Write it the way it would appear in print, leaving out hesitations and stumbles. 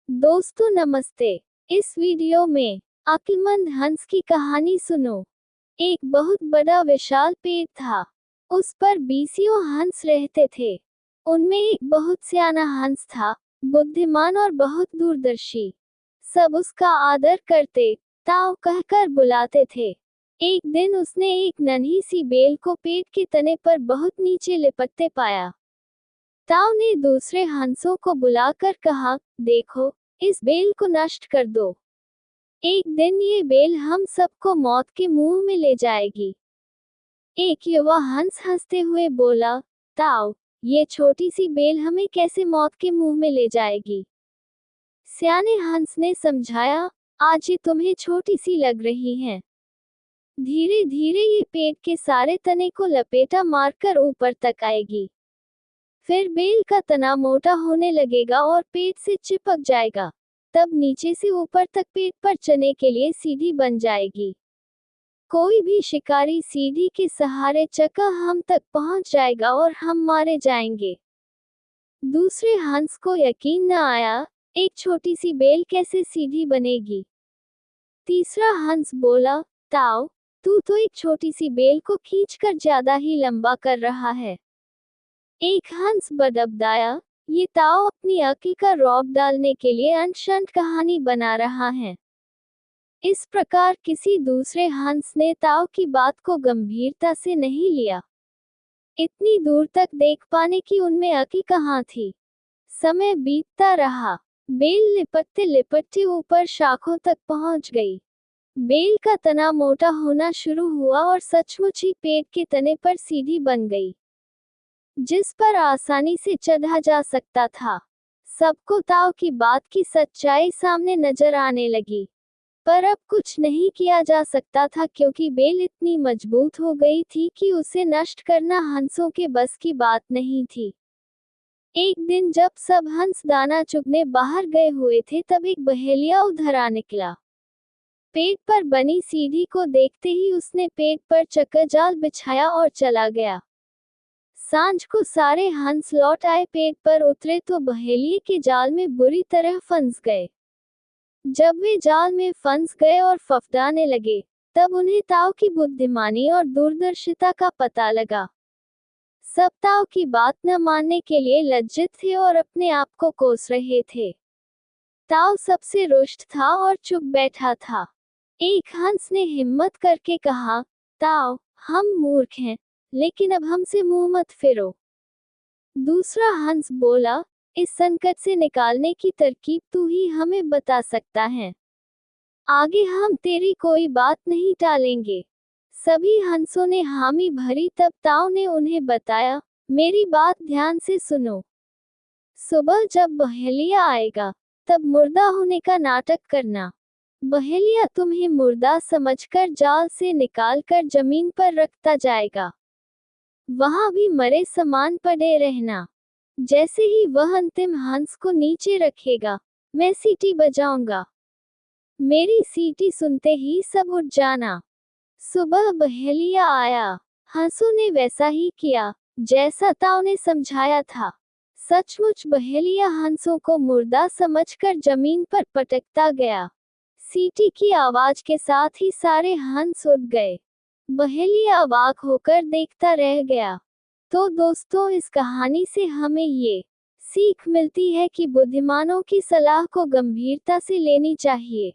दोस्तों नमस्ते। इस वीडियो में अक्लमंद हंस की कहानी सुनो। एक बहुत बड़ा विशाल पेड़ था। उस पर बीसियों हंस रहते थे। उनमें एक बहुत सियाना हंस था, बुद्धिमान और बहुत दूरदर्शी। सब उसका आदर करते, ताऊ कहकर बुलाते थे। एक दिन उसने एक नन्ही सी बेल को पेड़ के तने पर बहुत नीचे लिपटते पाया। ताऊ ने दूसरे हंसों को बुलाकर कहा, देखो, इस बेल को नष्ट कर दो। एक दिन ये बेल हम सबको मौत के मुंह में ले जाएगी। एक युवा हंस हंसते हुए बोला, ताऊ, ये छोटी सी बेल हमें कैसे मौत के मुंह में ले जाएगी? सियाने हंस ने समझाया, आज ये तुम्हें छोटी सी लग रही हैं। धीरे धीरे ये पेड़ के सारे तने को लपेटा मारकर ऊपर तक आएगी। फिर बेल का तना मोटा होने लगेगा और पेड़ से चिपक जाएगा। तब नीचे से ऊपर तक पेड़ पर चढ़ने के लिए सीढ़ी बन जाएगी। कोई भी शिकारी सीढ़ी के सहारे चका हम तक पहुंच जाएगा और हम मारे जाएंगे। दूसरे हंस को यकीन न आया, एक छोटी सी बेल कैसे सीढ़ी बनेगी? तीसरा हंस बोला, ताऊ, तू तो एक छोटी सी बेल को खींचकर ज्यादा ही लंबा कर रहा है। एक हंस बड़बड़ाया, ये ताऊ अपनी अक्ल का रौब डालने के लिए अनशंत कहानी बना रहा है। इस प्रकार किसी दूसरे हंस ने ताऊ की बात को गंभीरता से नहीं लिया। इतनी दूर तक देख पाने की उनमें अक्ल कहाँ थी। समय बीतता रहा। बेल लिपटते लिपटते ऊपर शाखों तक पहुंच गई। बेल का तना मोटा होना शुरू हुआ और सचमुच ही पेड़ के तने पर सीढ़ी बन गई, जिस पर आसानी से चढ़ा जा सकता था। सबको ताऊ की बात की सच्चाई सामने नजर आने लगी, पर अब कुछ नहीं किया जा सकता था क्योंकि बेल इतनी मजबूत हो गई थी कि उसे नष्ट करना हंसों के बस की बात नहीं थी। एक दिन जब सब हंस दाना चुगने बाहर गए हुए थे तब एक बहेलिया उधर आ निकला। पेड़ पर बनी सीढ़ी को देखते ही उसने पेड़ पर चक्कर जाल बिछाया और चला गया। सांझ को सारे हंस लौट आए, पेड़ पर उतरे तो बहेलिए के जाल में बुरी तरह फंस गए। जब वे जाल में फंस गए और फफडाने लगे, तब उन्हें ताऊ की बुद्धिमानी और दूरदर्शिता का पता लगा। सब ताऊ की बात न मानने के लिए लज्जित थे और अपने आप को कोस रहे थे। ताऊ सबसे रुष्ट था और चुप बैठा था। एक हंस ने हिम्मत करके कहा, ताऊ, हम मूर्ख हैं, लेकिन अब हमसे मुंह मत फेरो। दूसरा हंस बोला, इस संकट से निकालने की तरकीब तू ही हमें बता सकता है। आगे हम तेरी कोई बात नहीं टालेंगे। सभी हंसों ने हामी भरी। तब ताऊ ने उन्हें बताया, मेरी बात ध्यान से सुनो। सुबह जब बहेलिया आएगा, तब मुर्दा होने का नाटक करना। बहेलिया तुम्हें मुर्दा समझकर जाल से निकालकर जमीन पर रखता जाएगा। वहां भी मरे समान पड़े रहना। जैसे ही वह अंतिम हंस को नीचे रखेगा, मैं सीटी बजाऊंगा। मेरी सीटी सुनते ही सब उठ जाना। सुबह बहेलिया आया। हंसों ने वैसा ही किया जैसा ताऊ ने समझाया था। सचमुच बहेलिया हंसों को मुर्दा समझकर जमीन पर पटकता गया। सीटी की आवाज के साथ ही सारे हंस उठ गए। बहेलिया अवाक होकर देखता रह गया। तो दोस्तों, इस कहानी से हमें ये सीख मिलती है कि बुद्धिमानों की सलाह को गंभीरता से लेनी चाहिए।